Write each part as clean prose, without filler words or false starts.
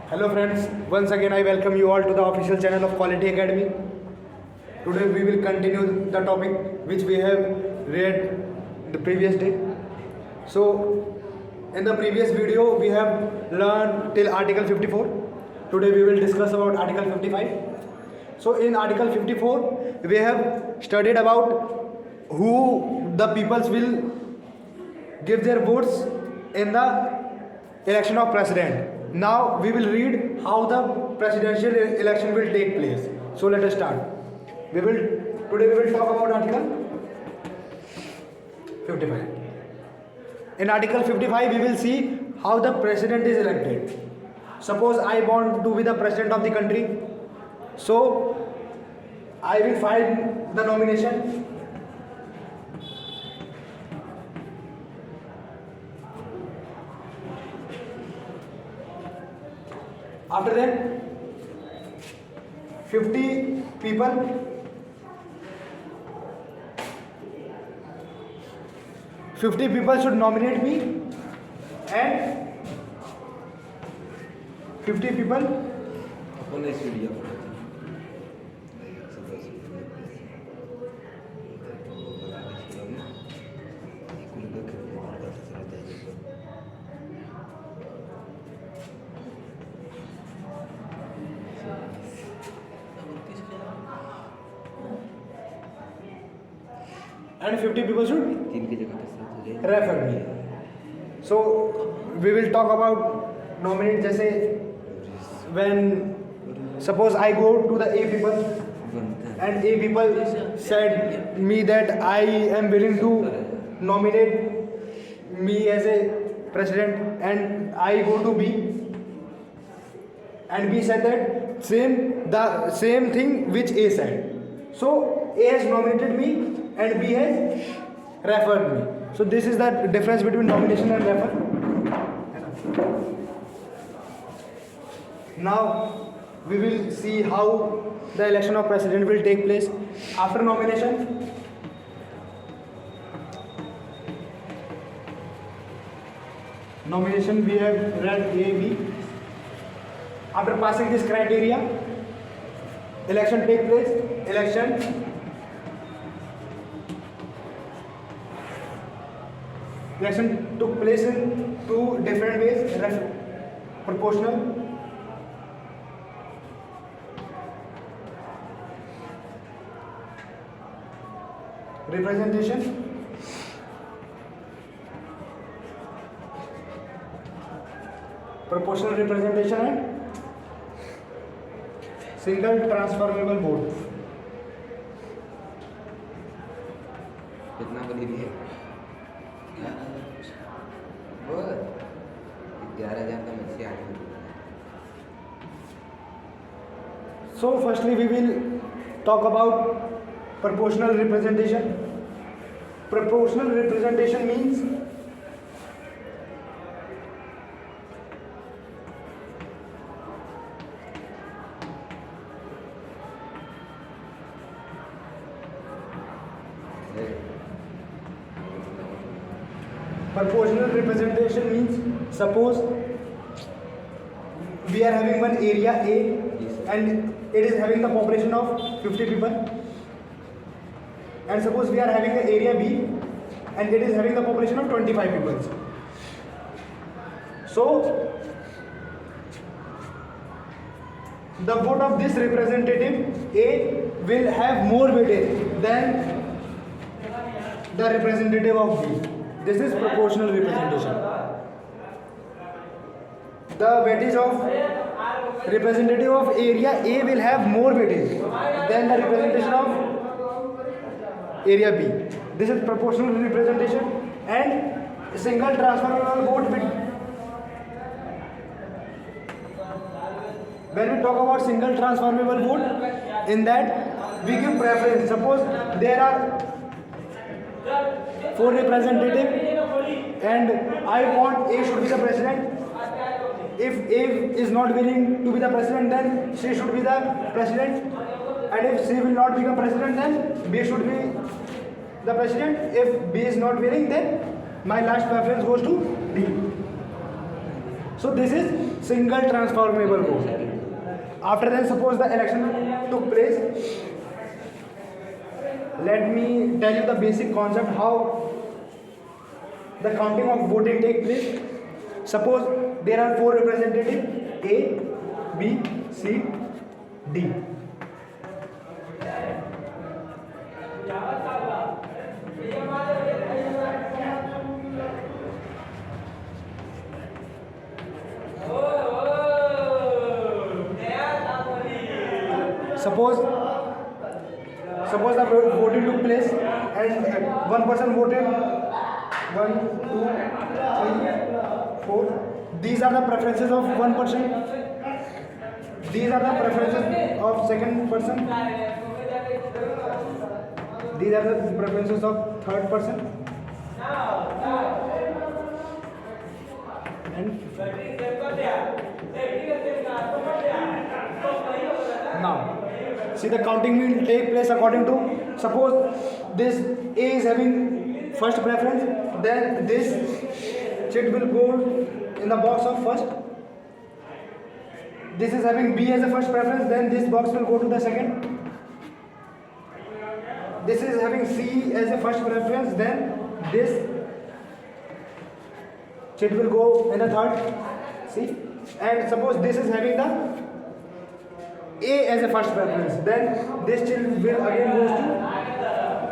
Hello friends, once again I welcome you all to the official channel of Quality Academy. Today we will continue the topic which we have read the previous day. So in the previous video we have learned till article 54. Today we will discuss about article 55. So in article 54 we have studied about who the peoples will give their votes in the election of president. Now we will read how the presidential election will take place. So let us start. Today we will talk about article 55. In article 55 we will see how the president is elected. Suppose I want to be the president of the country. So I will file the nomination. After that, 50 people should nominate me, and 50 people should refer me. So we will talk about nominate. जैसे when suppose I go to the A people and A people said me that I am willing to nominate me as a president, and I go to B and B said that the same thing which A said. So A has nominated me and B has referred me. So this is the difference between nomination and refer. Now we will see how the election of president will take place. After nomination, we have read A, B. After passing this criteria, election take place. Election took place in two different ways: proportional representation. Proportional representation and single transferable vote. कितना बड़ी है? 11,000 का मुझसे आगे। So firstly we will talk about proportional representation. Proportional representation means suppose we are having one area A and it is having the population of 50 people, and suppose we are having the area B and it is having the population of 25 people. So the vote of this representative A will have more weightage than the representative of B. This is proportional representation. The weightage of representative of area A will have more weightage than the representation of area B. This is proportional representation. And single transferable vote. When we talk about single transferable vote, in that we give preference. Suppose there are 4 representatives and I want A should be the president. If A is not willing to be the president, then C should be the president. And if C will not become president, then B should be the president. If B is not willing, then my last preference goes to D. So this is single transformable vote. After then, suppose the election took place. Let me tell you the basic concept how the counting of voting take place. Suppose there are 4 representatives A, B, C, D. Suppose the voting took place and one person voted 1, 2, 3, 4. These are the preferences of one person. These are the preferences of second person. These are the preferences of third person. And now, see, the counting will take place according to, suppose this A is having first preference, then this chit will go in the box of first. This is having B as a first preference, then this box will go to the second. This is having C as a first preference, then this chit will go in the third. See, and suppose this is having the A as a first preference, then this chit will again goes to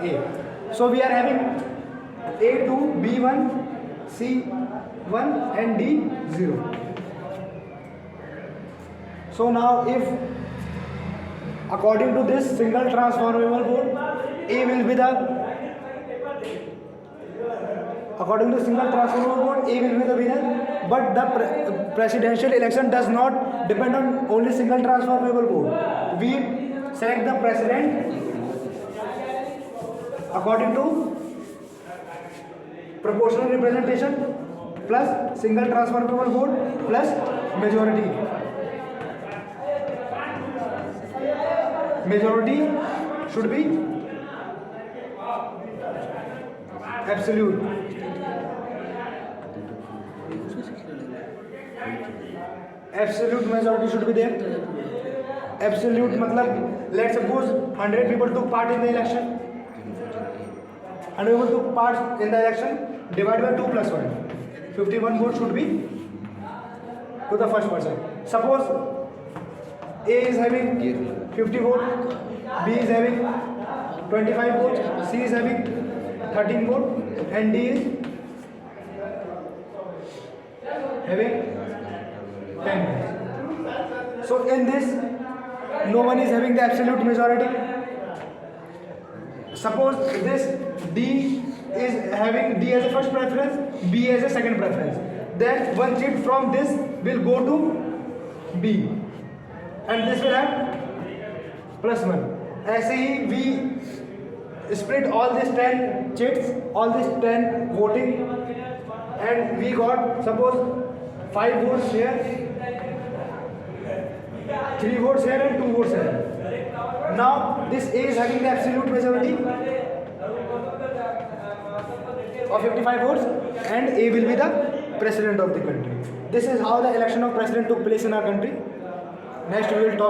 A. So we are having A2, B1, C1 and D0. So now if according to this single transformable vote, A will be the, according to single transformable vote, A will be the winner, but the presidential election does not depend on only single transformable vote. We select the president according to proportional representation plus single transformable vote plus majority. Majority should be absolute. Absolute majority should be there. Absolute matlab, let's suppose 100 people took part in the election. 100 people took part in the election, divide by 2 plus 1. 51 votes should be to the first person. Suppose A is having 50 votes, B is having 25 votes, C is having 13 votes, and D is having 10 votes. So in this, no one is having the absolute majority. Suppose this D is having D as a first preference, B as a second preference. Then one chit from this will go to B. And this will have plus 1. ऐसे ही we split all these 10 chits, all these 10 voting, and we got suppose 5 votes here, 3 votes here and 2 votes here. Now this A is having the absolute majority of 55 votes and A will be the president of the country. This is how the election of president took place in our country. Next we will talk